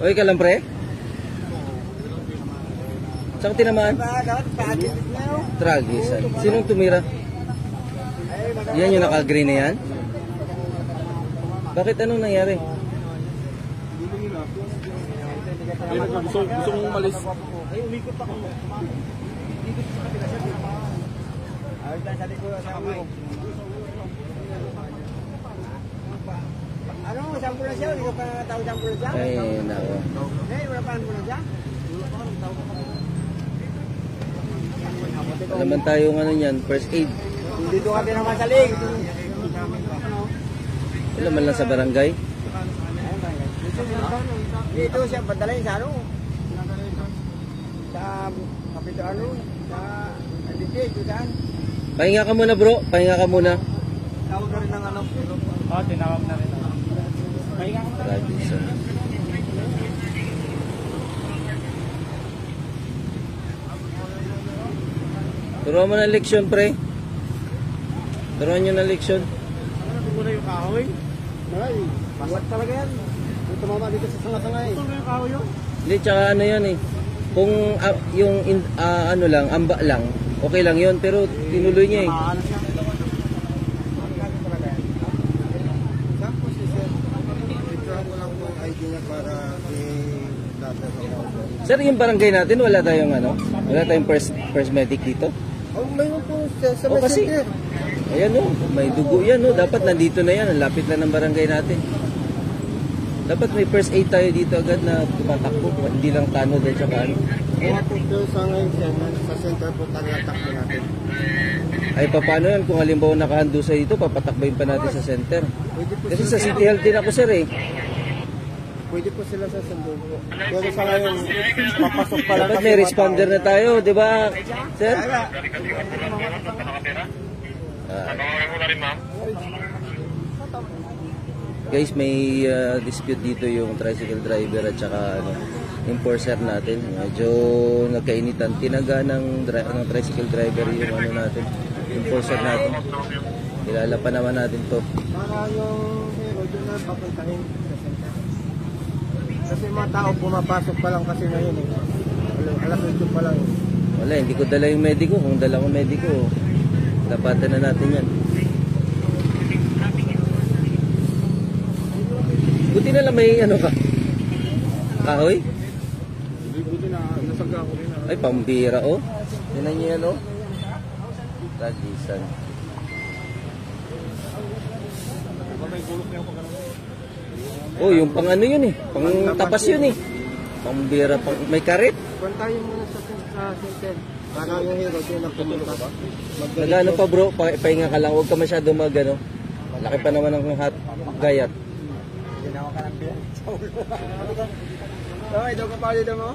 Oy ka lang pre? Saan tinamaan? Tragisan. Sinong tumira? Yan yung naka-green na yan? Bakit anong nangyari? Gusto mong umalis. Ay, umikot ako. Ano, sampo na siya? Hindi ka pa tao sampo na siya? Ay, nako. Eh, wala pa sampo na siya? Alaman tayong ano yan, first aid. Dito ka din naman sa lig. Alaman lang sa barangay. Dito siya, padalhin sa ano? Sa kapito ano? Sa Adite, ito saan? Pahinga ka muna bro, pahinga ka muna. Tawag na rin ng ano? Oo, tinawag na rin. Pahinga ka na. Tragisan. Turuan mo ng leksyon pre. Turuan nyo ng leksyon. Ano mo na yung kahoy? Ay, pasat talaga yan. Yung tumama dito sa sanga-sanga eh. Ito na yung kahoy yun? Hindi, tsaka ano yan eh. Kung yung ano lang, amba lang, okay lang yun. Pero tinuloy niya eh. Ano siya? Saan po si Sir? Ito ko lang po yung ID niya para Sir, yung barangay natin, wala tayong ano? Wala tayong first medic dito? Oh, mayroon po sa O kasi, messenger. ayan o, may dugo yan o. Dapat nandito na yan, ang lapit lang ng barangay natin. Dapat may first aid tayo dito agad na tumatakbo. Hindi lang tanod at saka ano. Kaya po doon sa ngayon sa center po talatak po natin. Ay, paano yan? Kung halimbawa nakahando sa dito, papatakbayin pa natin sa center. Pwede po Kasi sa City Health din ako, sir eh. Pwede po sila sa sundo po. Pero sa ngayon, papasok pa lang Dapat kasi may mga responder tao. na tayo, di ba, sir? Guys, may dispute dito yung tricycle driver at saka ano, enforcer natin. Medyo nagkainitan. Tinaga ng tricycle driver yung ano natin, enforcer natin. Kilala pa naman natin to. Para yung hero doon na papuntahin sa center. Kasi mga tao pumapasok pa lang kasi ngayon eh. Alas 8 pa lang eh. Wala, hindi ko dala yung medico. Kung dala ko medico, dapatan na natin yan. Buti na lang may ano ka. Kahoy? Buti na, nasagga ko rin. Ay, pambira oh. Tingnan niyo yan oh. Tragisan. May gulok niya ako ganun. Oh, yung pang ano yun eh. Pang tapas yun eh. Pambira, may karet. Puntahin muna sa center. Para yung hero doon na pumunta. Nagano pa bro, pahinga ka lang. Huwag ka masyado magano. Laki pa naman ng gayat. Ginawa ka ng biyan. Okay, doon ka pa dito mo?